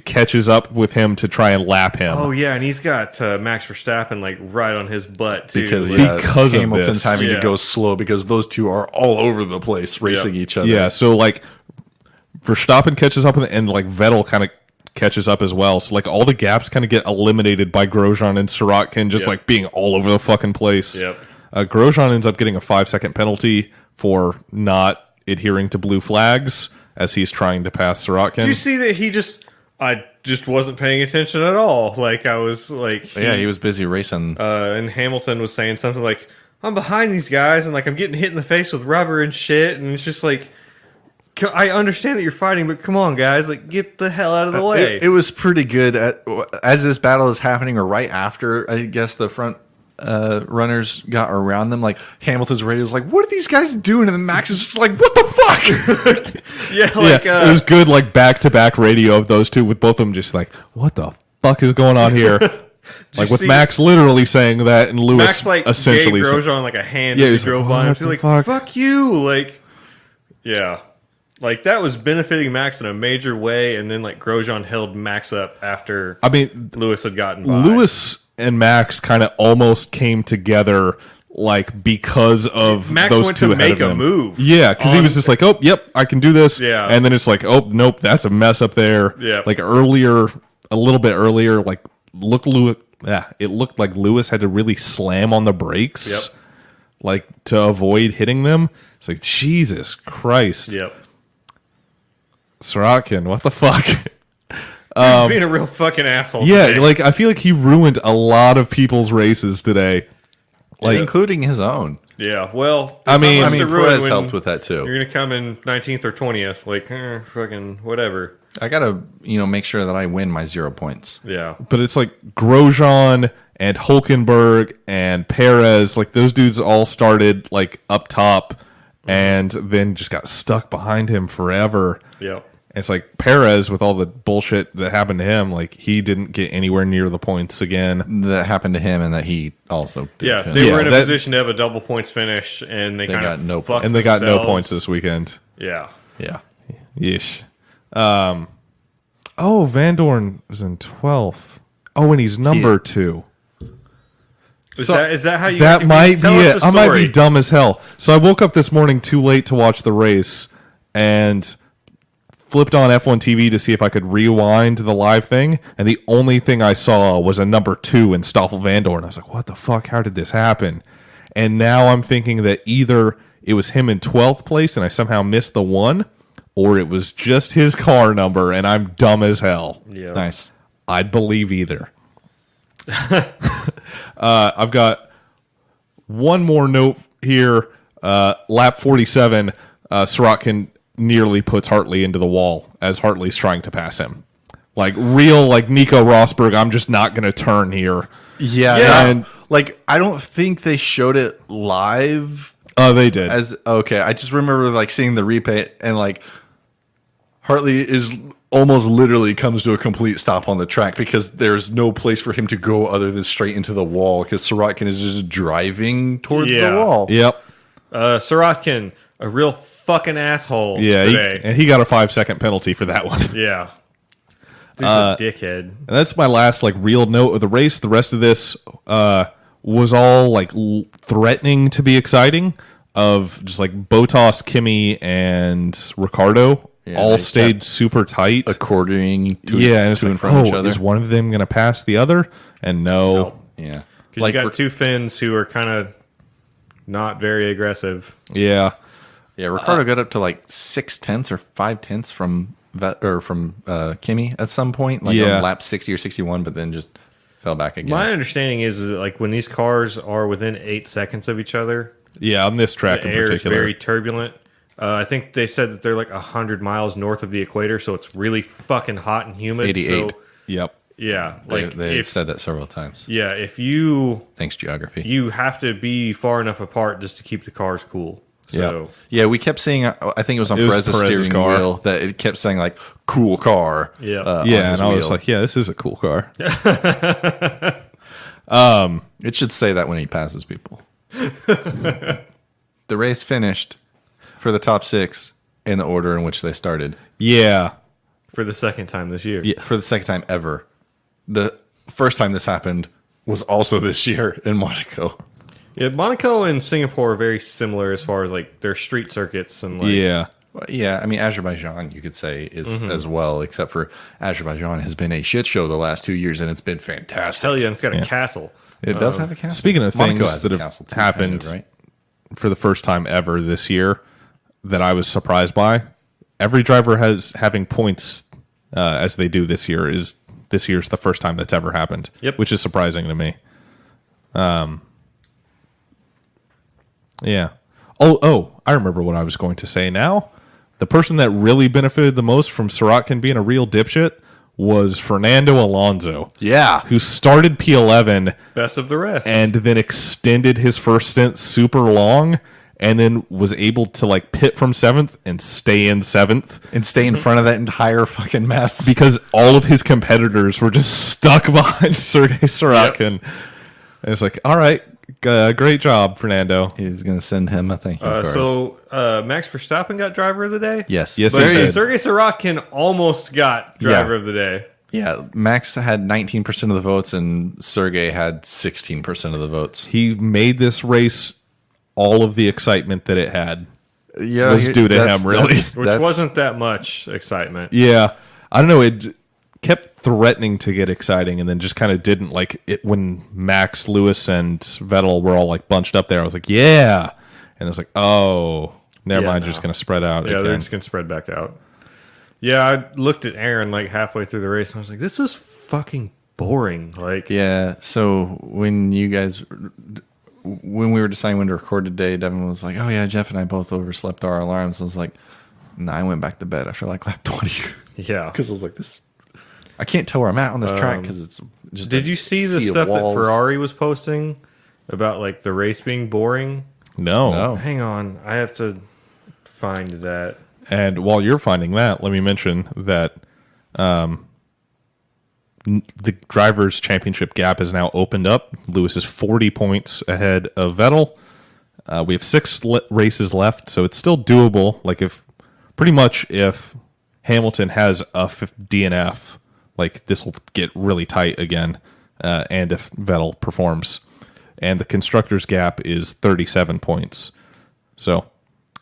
catches up with him to try and lap him. Oh yeah, and he's got Max Verstappen like right on his butt too. Because of Hamilton's this. having to go slow because those two are all over the place racing each other. Yeah, so like Verstappen catches up and like Vettel kind of catches up as well. So like all the gaps kind of get eliminated by Grosjean and Sirotkin just like being all over the fucking place. Yep. Grosjean ends up getting a 5-second penalty for not adhering to blue flags as he's trying to pass Sirotkin. Did you see that I just wasn't paying attention at all. Like I was like, he was busy racing. and Hamilton was saying something like, "I'm behind these guys, and like I'm getting hit in the face with rubber and shit," and it's just like, I understand that you're fighting, but come on, guys, like get the hell out of the way. It was pretty good as this battle is happening, or right after. I guess the front runners got around them. Like Hamilton's radio was like, "What are these guys doing?" And then Max is just like, "What the fuck?" It was good, like back-to-back radio of those two with both of them just like, "What the fuck is going on here?" Like with Max literally saying that, and Lewis Max like essentially gave Grosjean like a hand Yeah, as he's he drove like, by. "What She's the like, fuck?" "Fuck you!" Like, yeah. Like that was benefiting Max in a major way, and then like Grosjean held Max up after Lewis had gotten by. Lewis and Max kind of almost came together, like because of Max those went two to ahead make of a him. move. Yeah, because he was just like, "Oh, yep, I can do this." Yeah. And then it's like, "Oh, nope, that's a mess up there." Yeah. Like earlier, a little bit earlier, like it looked like Lewis had to really slam on the brakes, Yep. like to avoid hitting them. It's like Jesus Christ. Yep. Sirotkin, what the fuck? He's being a real fucking asshole. Yeah, today. like I feel like he ruined a lot of people's races today. Like including his own. Yeah, well, I mean, Perez helped with that too. You're gonna come in 19th or 20th, like fucking whatever. I gotta, make sure that I win my 0 points. Yeah, but it's like Grosjean and Hulkenberg and Perez, like those dudes all started like up top and then just got stuck behind him forever. yeah. It's like Perez, with all the bullshit that happened to him, like he didn't get anywhere near the points again. That happened to him, and that he also did. Yeah, too. they were in a position to have a double points finish, and they kind got of no fucked And they got no themselves. points this weekend. Yeah, Yeah. Yeesh. Van Dorn was in 12th. Oh, and he's number 2. is that how you? That might be tell us it. the I might story. be dumb as hell. So I woke up this morning too late to watch the race and flipped on F1 TV to see if I could rewind the live thing, and the only thing I saw was a number 2 in Stoffel Van Dorn. I was like, what the fuck? How did this happen? And now I'm thinking that either it was him in 12th place and I somehow missed the 1, or it was just his car number and I'm dumb as hell. Yeah, Nice. I'd believe either. I've got one more note here. Lap 47, Sirotkin nearly puts Hartley into the wall as Hartley's trying to pass him. Like real, like Nico Rosberg, I'm just not going to turn here. Yeah. And I don't think they showed it live. Oh, they did. As okay, I just remember like seeing the replay and like Hartley is almost literally comes to a complete stop on the track because there's no place for him to go other than straight into the wall because Sirotkin is just driving towards the wall. Yep. Sirotkin, a real fucking asshole. Yeah, today. he got a 5-second penalty for that one. Yeah. Dude's a dickhead. And that's my last like real note of the race. The rest of this was all like threatening to be exciting. Of just like Bottas, Kimi, and Ricardo all stayed super tight, according to and it's like, from each other. Is one of them going to pass the other? And no. Nope. Yeah, Because you got two Finns who are kind of not very aggressive. Yeah. Yeah, Ricardo got up to like 6/10 or 5/10 from Kimi at some point, like on lap 60 or 61, but then just fell back again. My understanding is that like when these cars are within 8 seconds of each other, Yeah, on this track the in air is particular. very turbulent. I think they said that they're like 100 miles north of the equator, so it's really fucking hot and humid. 88. So, Yep. yeah, like They've said that several times. yeah, if you Thanks, geography. you have to be far enough apart just to keep the cars cool. So Yeah, we kept seeing. I think it was on It was Perez's Perez's steering car. wheel that it kept saying like "cool car." Yeah. on Yeah, his and I was wheel. like, yeah, this is a cool car. It should say that when he passes people. The race finished for the top 6 in the order in which they started. Yeah. for the second time this year. Yeah. For the second time ever. The first time this happened was also this year in Monaco. Yeah, Monaco and Singapore are very similar as far as like their street circuits and like Yeah. Well, yeah, I mean, Azerbaijan, you could say, is as well, except for Azerbaijan has been a shit show the last 2 years, and it's been fantastic. Hell yeah, and it's got a castle. It does have a castle. Speaking of Monaco things has that a have castle too, happened kind of, right? for the first time ever this year that I was surprised by, every driver has having points as they do this year. This year's the first time that's ever happened. Yep. Which is surprising to me. Yeah. Oh, I remember what I was going to say now. The person that really benefited the most from Sirotkin being a real dipshit was Fernando Alonso, Yeah. who started P11 Best of the rest. and then extended his first stint super long and then was able to like pit from 7th and stay in 7th And stay in front of that entire fucking mess. because all of his competitors were just stuck behind Sergei Sirotkin. And it's like, all right, great job, Fernando. He's going to send him a thank you card. so Max Verstappen got driver of the day? Yes. Yes, But he did. Sergei Sirotkin almost got driver Yeah. of the day. Yeah, Max had 19% of the votes, and Sergey had 16% of the votes. He made this race all of the excitement that it had. Yeah, Was due to him, really. Which wasn't that much excitement. Yeah. I don't know. It kept threatening to get exciting and then just kind of didn't. Like it when Max, Lewis, and Vettel were all like bunched up there. I was like, yeah. And it's like, oh, never Yeah, mind. no. Just going to spread out. Yeah, they're again. just going to spread back out. Yeah, I looked at Aaron like halfway through the race and I was like, this is fucking boring. Like, Yeah, so when we were deciding when to record today, Devin was like, oh yeah, Jeff and I both overslept our alarms. I was like, no, I went back to bed after like lap 20. yeah. Because I was like, I can't tell where I'm at on this track because it's just Did a you see the sea of stuff that walls. Ferrari was posting about like the race being boring? No. No. Hang on, I have to find that. And while you're finding that, let me mention that the drivers' championship gap has now opened up. Lewis is 40 points ahead of Vettel. We have 6 races left, so it's still doable. Like if Hamilton has a DNF, like this will get really tight again. And if Vettel performs, and the constructors' gap is 37 points. So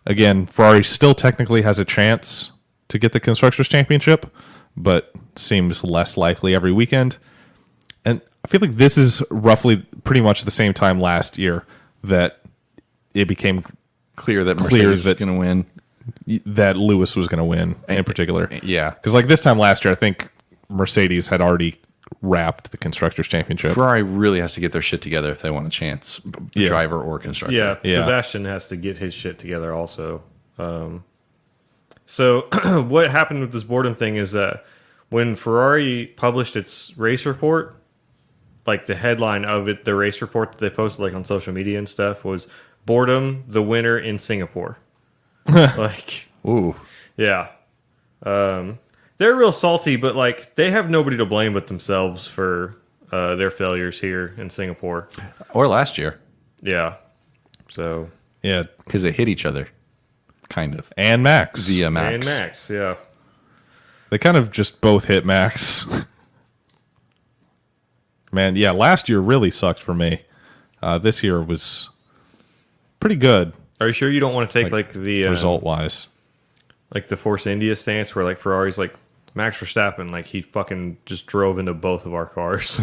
again, Ferrari still technically has a chance to get the Constructors' Championship, but seems less likely every weekend. And I feel like this is roughly pretty much the same time last year that it became clear that Clear Mercedes was that- going to win. that Lewis was going to win in particular. Yeah. Because like this time last year, I think Mercedes had already wrapped the Constructors' Championship. Ferrari really has to get their shit together if they want a chance, Yeah. driver or constructor. Yeah, Yeah. Sebastian has to get his shit together also. So what happened with this boredom thing is that when Ferrari published its race report, like the headline of it, the race report that they posted like on social media and stuff was boredom the winner in Singapore. Like, Ooh. yeah. They're real salty, but like they have nobody to blame but themselves for their failures here in Singapore. Or last year. Yeah. So. Yeah. Because they hit each other. Kind of. And Max. Via Max. And Max, yeah. They kind of just both hit Max. Man, yeah, last year really sucked for me. This year was pretty good. Are you sure you don't want to take like the result-wise? Like the Force India stance where like Ferrari's like Max Verstappen, like he fucking just drove into both of our cars.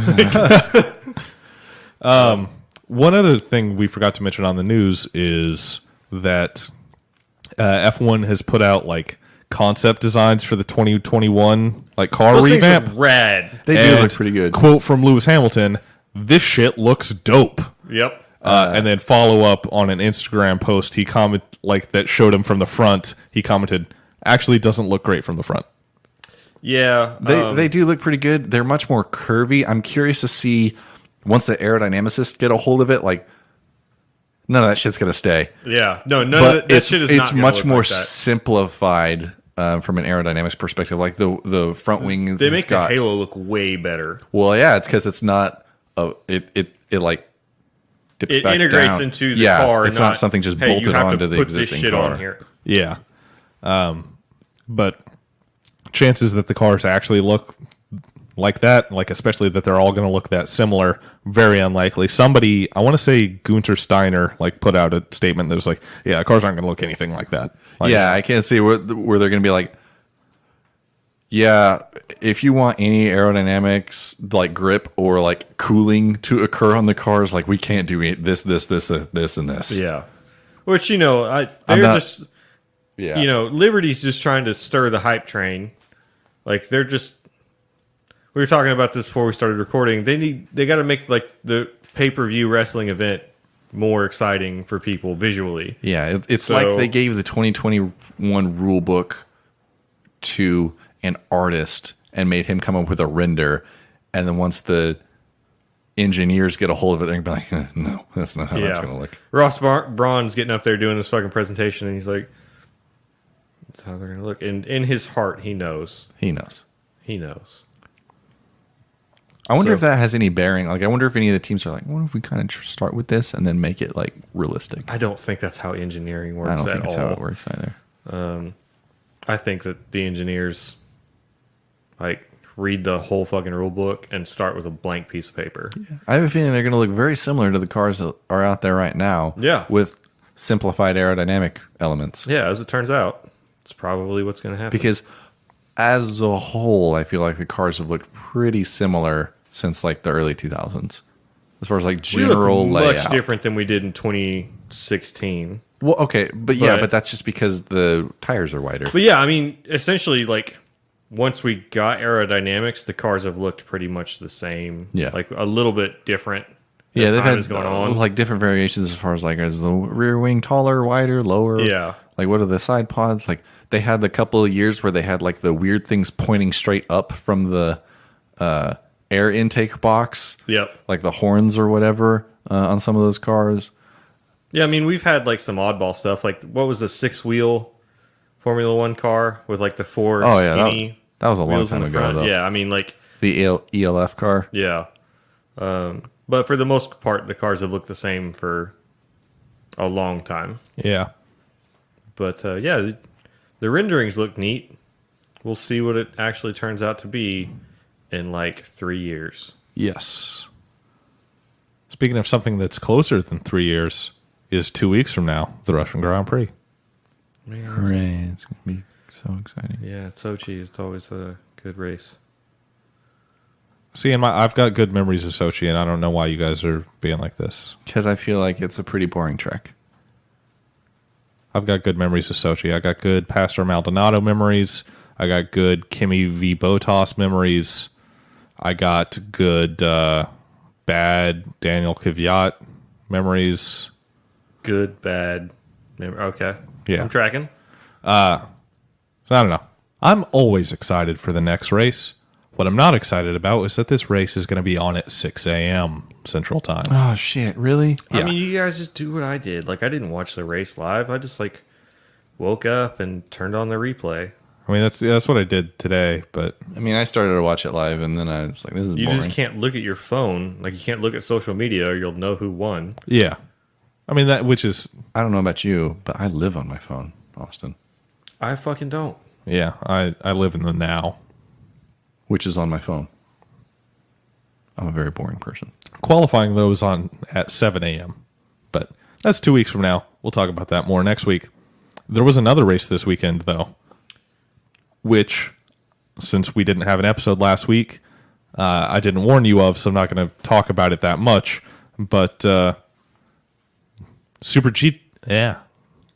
One other thing we forgot to mention on the news is that F1 has put out like concept designs for the 2021 like car Those revamp. things are rad. They do look pretty good. Quote from Lewis Hamilton: "This shit looks dope." Yep. And then follow up on an Instagram post he comment like that showed him from the front. He commented, "Actually, doesn't look great from the front." Yeah. They do look pretty good. They're much more curvy. I'm curious to see once the aerodynamicists get a hold of it. Like, none of that shit's gonna stay. Yeah. No, none But of that shit is not it's gonna much look more like that. simplified from an aerodynamics perspective. Like the front wings. They make the halo look way better. Well, yeah, it's because it's not. It like dips It back integrates down. into the car. It's not something just hey, you bolted have onto to the put this existing shit car. on here. Yeah. But chances that the cars actually look like that, like especially that they're all going to look that similar, very unlikely. Somebody, I want to say Gunter Steiner, like put out a statement that was like, yeah, cars aren't going to look anything like that. Like, Yeah, I can't see where they're going to be like, yeah, if you want any aerodynamics like grip or like cooling to occur on the cars, like we can't do this, and this. Yeah. Which, you know, I'm not- just, Yeah. you know, Liberty's just trying to stir the hype train. Like, they're just, we were talking about this before we started recording. They got to make like the pay-per-view wrestling event more exciting for people visually. Yeah, it's So- like they gave the 2021 rule book to an artist and made him come up with a render, and then once the engineers get a hold of it, they're gonna be like, no, that's not how that's gonna look. Ross Braun's getting up there doing this fucking presentation, and he's like, that's how they're gonna look. And in his heart, he knows. He knows. He knows. I wonder So- if that has any bearing. Like, I wonder if any of the teams are like, what if we kind of start with this and then make it like realistic? I don't think that's how engineering works I don't at think that's all. how it works either. I think that the engineers like read the whole fucking rule book and start with a blank piece of paper. I have a feeling they're going to look very similar to the cars that are out there right now. Yeah. With simplified aerodynamic elements. Yeah, as it turns out, it's probably what's going to happen. Because as a whole, I feel like the cars have looked pretty similar since like the early 2000s. As far as like we look general layout. much different than we did in 2016. Well, okay, but yeah, But- but that's just because the tires are wider. But yeah, I mean, essentially, like once we got aerodynamics, the cars have looked pretty much the same. Yeah. like a little bit different. Yeah, as they've time had is going on. like different variations as far as like is the rear wing taller, wider, lower? Yeah. Like what are the side pods? Like they had a couple of years where they had like the weird things pointing straight up from the air intake box. Yep. Like the horns or whatever on some of those cars. Yeah, I mean, we've had like some oddball stuff. Like, what was the 6-wheel Formula One car with like the four Oh yeah, skinny that was a long wheels in time the ago front? though. Yeah, I mean, like, The ELF car. yeah. But for the most part, the cars have looked the same for a long time. Yeah. But yeah, the renderings look neat. We'll see what it actually turns out to be in like 3 years. Yes. Speaking of something that's closer than 3 years, is 2 weeks from now, the Russian Grand Prix. Hooray, it's gonna be so exciting. Yeah, Sochi, it's always a good race. See, I've got good memories of Sochi, and I don't know why you guys are being like this. Because I feel like it's a pretty boring track. I've got good memories of Sochi. I got good Pastor Maldonado memories. I got good Kimi v. Botas memories. I got good bad Daniel Kvyat memories. Good, bad. Okay. Yeah. I'm tracking. So I don't know. I'm always excited for the next race. What I'm not excited about is that this race is going to be on at 6 a.m. Central Time. Oh shit! Really? Yeah. I mean, you guys just do what I did. Like, I didn't watch the race live. I just like woke up and turned on the replay. I mean, that's what I did today, but I mean, I started to watch it live, and then I was like, "This is You boring." just can't look at your phone. Like, you can't look at social media, or you'll know who won. yeah. I mean, which is, I don't know about you, but I live on my phone, Austin, I fucking don't. yeah, I live in the now. which is on my phone. I'm a very boring person. Qualifying those on at 7 a.m. But that's 2 weeks from now. We'll talk about that more next week. There was another race this weekend, though, which, since we didn't have an episode last week, I didn't warn you of, so I'm not going to talk about it that much. But Super G, yeah,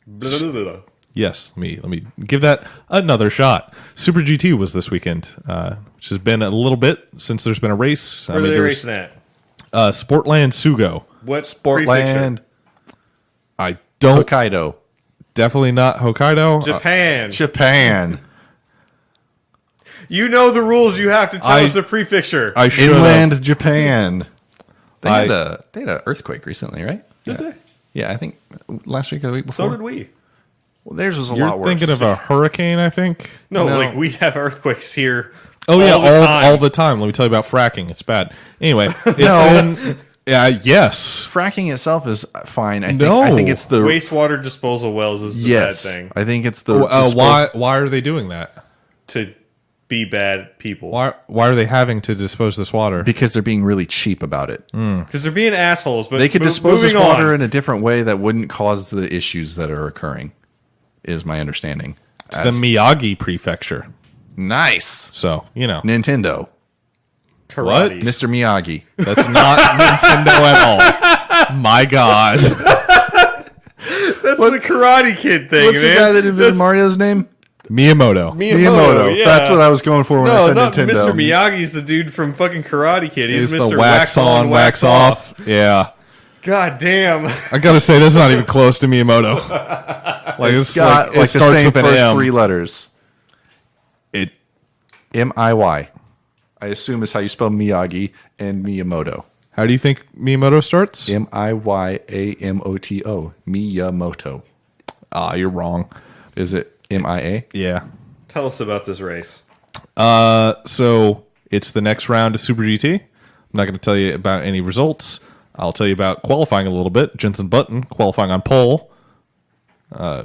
Blah, blah, blah, blah. yes. Let me give that another shot. Super GT was this weekend, which has been a little bit since there's been a race. Where are they racing at? Sportland Sugo. What Portland, I don't. Hokkaido, Definitely not Hokkaido. Japan. Japan, You know the rules. You have to tell us the prefixture. I should have. inland Japan. They I- had an earthquake recently, right? Did they? Yeah, I think last week or the week before. So did we. Well, theirs was a You're lot worse. thinking of a hurricane, I think. No, No. like we have earthquakes here. Oh yeah, all the time. all the time. Let me tell you about fracking. It's bad. Anyway, it's in. Yeah. Yes. fracking itself is fine. I No. think it's the Wastewater disposal wells is the yes. bad thing I think it's the dispos- Why are they doing that? to be bad people. Why are they having to dispose this water? because they're being really cheap about it. Because they're being assholes. But They could dispose this moving water on. in a different way that wouldn't cause the issues that are occurring. Is my understanding. It's the Miyagi Prefecture. Nice So Nintendo, What? Karate. Mr. Miyagi. that's not Nintendo at all. My God. That's the Karate Kid thing. What's the man. guy that invented Mario's name? Miyamoto. Miyamoto. Yeah. That's what I was going for when I No, said not Nintendo. Mr. Miyagi's the dude from fucking Karate Kid. He's Is Mr. the wax on, wax off. Yeah. God damn. I gotta say, that's not even close to Miyamoto. Like It's got it like the starts same with an first M. three letters. It Miy. I assume is how you spell Miyagi and Miyamoto. How do you think Miyamoto starts? Miyamoto. Miyamoto. Ah, you're wrong. Is it Mia? Yeah. Tell us about this race. So it's the next round of Super GT. I'm not going to tell you about any results. I'll tell you about qualifying a little bit. Jensen Button qualifying on pole,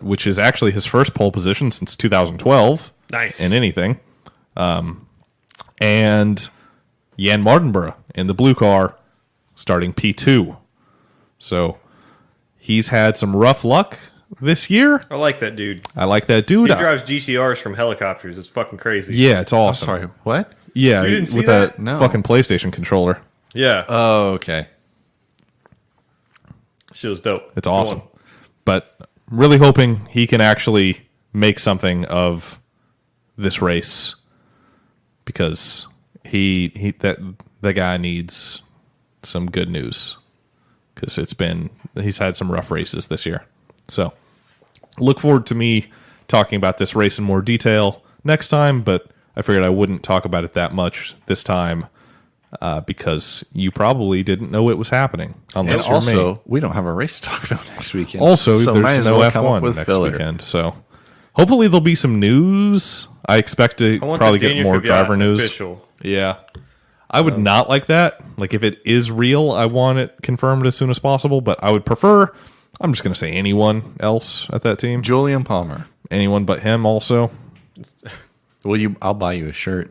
which is actually his first pole position since 2012. Nice. In anything. And Jan Mardenborough in the blue car starting P2. So he's had some rough luck this year. I like that dude. I like that dude. He drives GTRs from helicopters. It's fucking crazy. Yeah, it's awesome. Sorry, what? Yeah, You didn't see with that? a No. fucking PlayStation controller. Yeah. Oh, okay. Shit was dope. It's Go awesome. on. But really hoping he can actually make something of this race because that guy needs some good news because he's had some rough races this year. So look forward to me talking about this race in more detail next time, but I figured I wouldn't talk about it that much this time because you probably didn't know it was happening And unless you're also, me. we don't have a race to talk about next weekend. Also, so might there's as no well come up F1 with next filler. weekend, so hopefully there'll be some news. I expect to I want probably the get Daniel more Kvyat driver news. Official. Yeah. I would not like that. Like, if it is real, I want it confirmed as soon as possible, but I would prefer, I'm just going to say anyone else at that team. Julian Palmer. Anyone but him also. I'll buy you a shirt.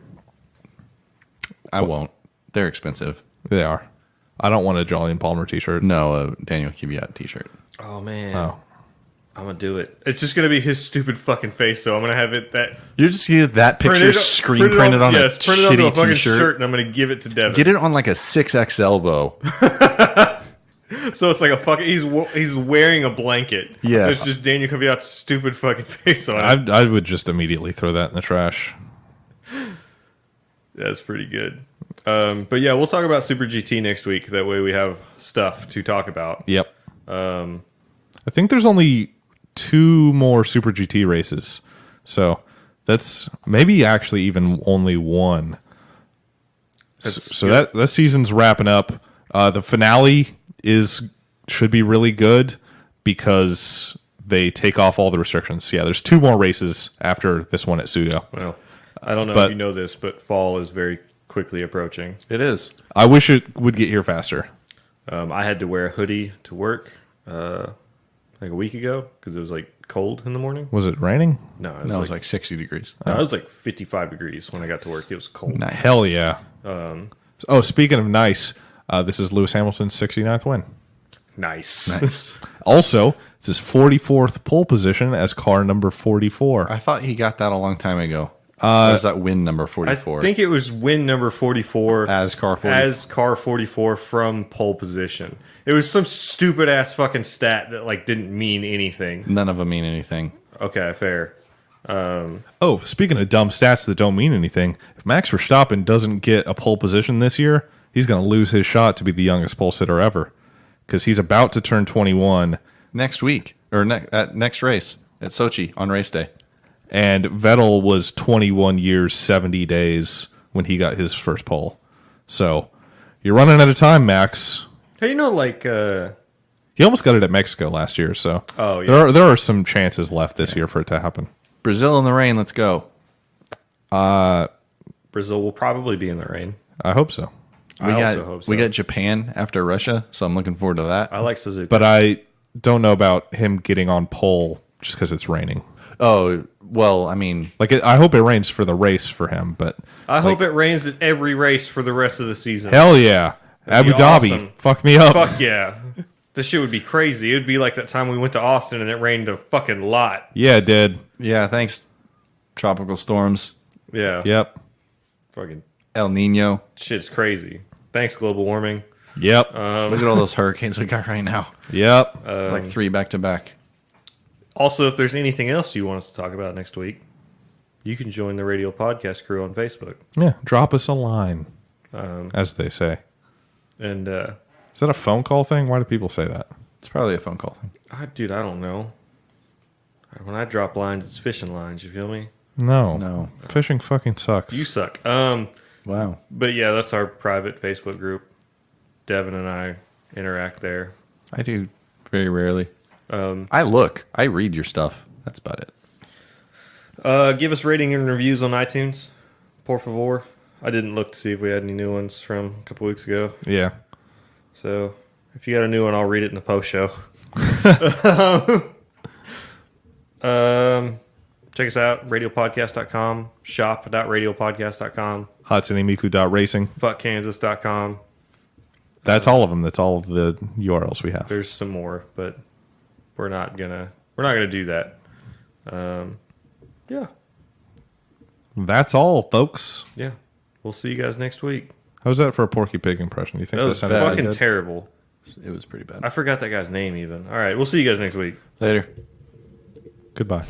I won't. They're expensive. They are. I don't want a Julian Palmer t-shirt. No, a Daniel Kvyat t-shirt. Oh, man. Oh. I'm going to do it. It's just going to be his stupid fucking face, though. I'm going to have it that... You're just gonna get that picture screen printed on a print it onto a shitty fucking t-shirt. shirt, and I'm going to give it to Devin. Get it on like a 6XL though. So it's like a fucking... He's wearing a blanket. Yes. It's just Daniel Kvyat's stupid fucking face on it. I would just immediately throw that in the trash. That's pretty good. But yeah, we'll talk about Super GT next week. That way we have stuff to talk about. Yep. I think there's only 2 more Super GT races. So that's maybe actually even only 1. So that season's wrapping up. The finale should be really good because they take off all the restrictions. Yeah, there's 2 more races after this one at Sugo. Well, I don't know if you know this, but fall is very quickly approaching. It is. I wish it would get here faster. I had to wear a hoodie to work like a week ago because it was like cold in the morning. Was it raining? No, It was like 60 degrees. no, it was like 55 degrees when I got to work. It was cold. Nice. Hell yeah. Speaking of nice, this is Lewis Hamilton's 69th win. Nice. Also, it's his 44th pole position as car number 44. I thought he got that a long time ago. There's that win number I 44. think it was win number 44 As car 44. as car 44 from pole position. It was some stupid ass fucking stat that like didn't mean anything. None of them mean anything. Okay, fair. Oh, speaking of dumb stats that don't mean anything, if Max Verstappen doesn't get a pole position this year, he's going to lose his shot to be the youngest pole sitter ever because he's about to turn 21. Next week, or at next race at Sochi on race day. And Vettel was 21 years, 70 days when he got his first pole. So you're running out of time, Max. Hey, like He almost got it at Mexico last year, so Oh, yeah. there are some chances left this year for it to happen. Brazil in the rain, let's go. Brazil will probably be in the rain. I hope so. We I got also hope so. we got Japan after Russia, so I'm looking forward to that. I like Suzuki. But I don't know about him getting on pole just because it's raining. Oh, well, I mean, I hope it rains for the race for him, but I hope it rains at every race for the rest of the season. hell yeah. Abu be Dhabi, awesome. fuck me up. Fuck yeah. This shit would be crazy. It would be like that time we went to Austin and it rained a fucking lot. Yeah, it did. yeah, thanks, tropical storms, Yeah. Yep. Fucking El Nino. shit's crazy. Thanks, global warming. Yep. Look at all those hurricanes we got right now. Yep. Like 3 back to back. Also, if there's anything else you want us to talk about next week, you can join the Radial Podcast crew on Facebook. Yeah. Drop us a line, as they say. And, Is that a phone call thing? Why do people say that? It's probably a phone call thing. dude, I don't know. When I drop lines, it's fishing lines. You feel me? No. No. Fishing fucking sucks. You suck. Wow. But yeah, that's our private Facebook group. Devin and I interact there. I do very rarely. I read your stuff. That's about it. Give us rating and reviews on iTunes, por favor. I didn't look to see if we had any new ones from a couple weeks ago. Yeah. So if you got a new one, I'll read it in the post show. Check us out, radiopodcast.com, shop.radiopodcast.com, HatsuneMiku.racing. fuckkansas.com. That's all of them. That's all of the URLs we have. There's some more, but we're not gonna do that. Yeah. That's all, folks. Yeah. We'll see you guys next week. How's that for a Porky Pig impression? You think That was sounded fucking good? terrible. It was pretty bad. I forgot that guy's name even. All right, we'll see you guys next week. Later. Goodbye.